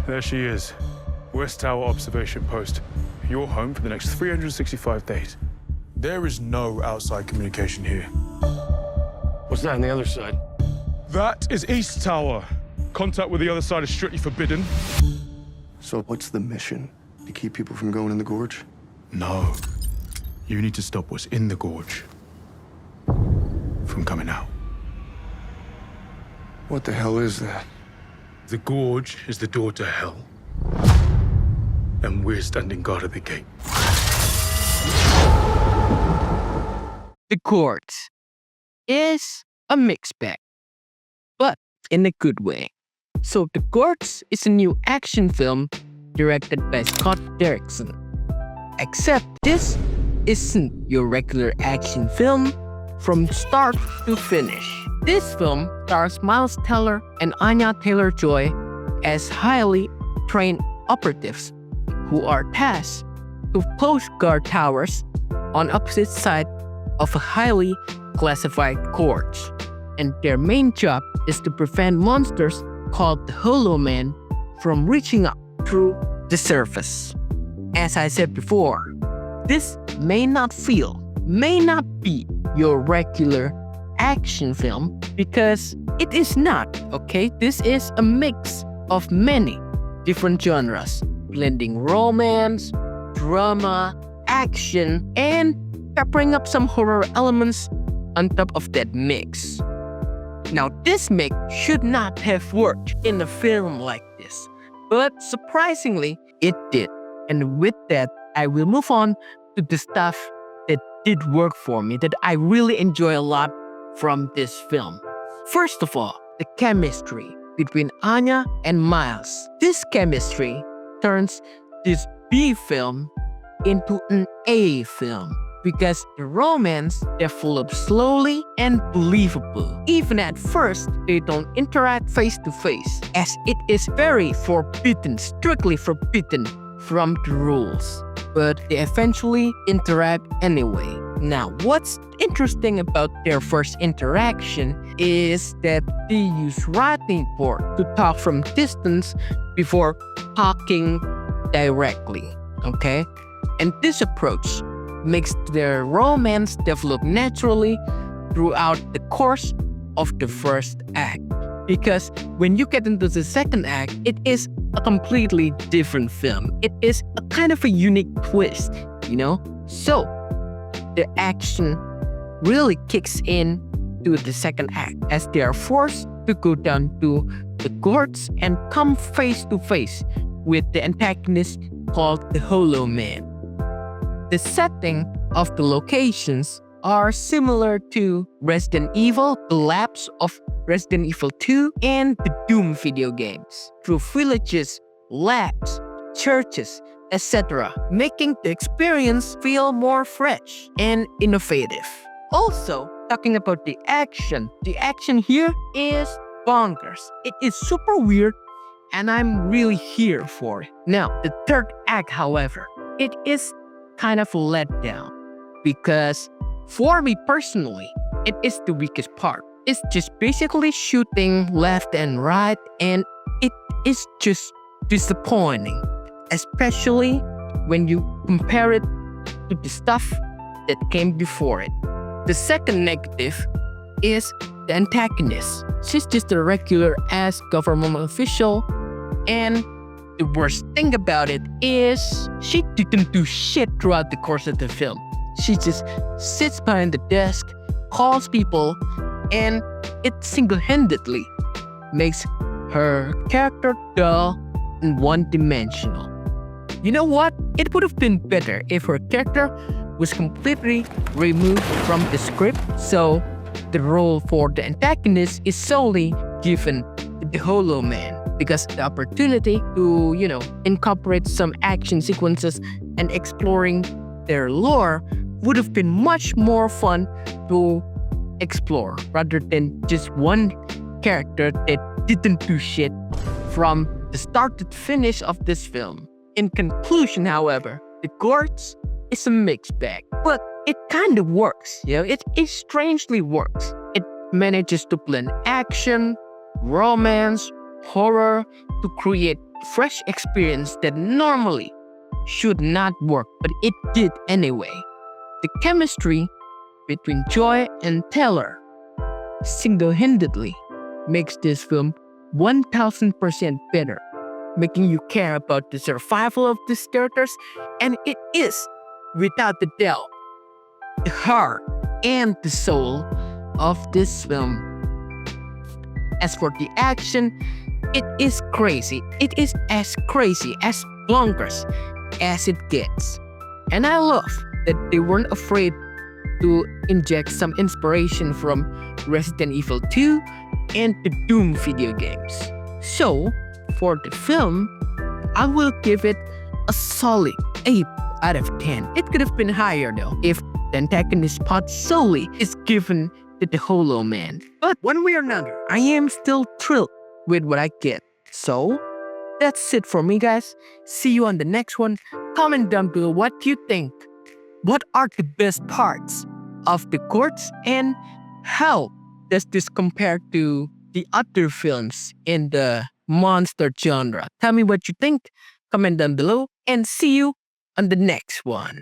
There she is. West Tower observation post. Your home for the next 365 days. There is no outside communication here. What's that on the other side? That is East Tower. Contact with the other side is strictly forbidden. So what's the mission? To keep people from going in the gorge? No. You need to stop what's in the gorge from coming out. What the hell is that? The gorge is the door to hell. And we're standing guard at the gate. The Gorge is a mixed bag, but in a good way. So The Gorge is a new action film directed by Scott Derrickson. Except this isn't your regular action film from start to finish. This film stars Miles Teller and Anya Taylor-Joy as highly trained operatives who are tasked to post guard towers on opposite sides of a highly classified gorge. And their main job is to prevent monsters called the Hollow Man from reaching up through the surface. As I said before, this may not be your regular action film because it is not, okay? This is a mix of many different genres, blending romance, drama, action, and peppering up some horror elements on top of that mix. Now, this mix should not have worked in a film like this, but surprisingly, it did. And with that, I will move on to the stuff that did work for me, that I really enjoy a lot from this film. First of all, the chemistry between Anya and Miles. This chemistry turns this B film into an A film because the romance develops slowly and believable. Even at first, they don't interact face to face, as it is very forbidden, strictly forbidden from the rules. But they eventually interact anyway. Now, what's interesting about their first interaction is that they use writing board to talk from distance before talking directly, okay? And this approach makes their romance develop naturally throughout the course of the first act. Because when you get into the second act, it is a completely different film. It is a kind of a unique twist, you know? So, the action really kicks in to the second act as they are forced to go down to the gorge and come face to face with the antagonist called the Hollow Man. The setting of the locations are similar to Resident Evil, the labs of Resident Evil 2, and the Doom video games, through villages, labs, churches, etc., making the experience feel more fresh and innovative. Also, talking about the action here is bonkers. It is super weird, and I'm really here for it. Now, the third act, however, it is kind of a letdown because for me personally, it is the weakest part. It's just basically shooting left and right, and it is just disappointing, especially when you compare it to the stuff that came before it. The second negative is the antagonist. She's just a regular-ass government official, and the worst thing about it is she didn't do shit throughout the course of the film. She just sits behind the desk, calls people, and it single-handedly makes her character dull and one-dimensional. You know what? It would have been better if her character was completely removed from the script, so the role for the antagonist is solely given to the Hollow Man, because the opportunity to, incorporate some action sequences and exploring their lore would have been much more fun to explore rather than just one character that didn't do shit from the start to finish of this film. In conclusion, however, The Gorge is a mixed bag, but it kind of works, it strangely works. It manages to blend action, romance, horror to create fresh experience that normally should not work, but it did anyway. The chemistry between Joy and Taylor single-handedly makes this film 1000% better, making you care about the survival of these characters, and it is, without a doubt, the heart and the soul of this film. As for the action, it is crazy. It is as crazy, as bonkers as it gets. And I love that they weren't afraid to inject some inspiration from Resident Evil 2 and the Doom video games. So, for the film, I will give it a solid 8 out of 10. It could have been higher though if the antagonist part solely is given to the Hollow Man. But one way or another, I am still thrilled with what I get. So, that's it for me, guys. See you on the next one. Comment down below what you think. What are the best parts of the Gorge, and how does this compare to the other films in the monster genre? Tell me what you think. Comment down below, and see you on the next one.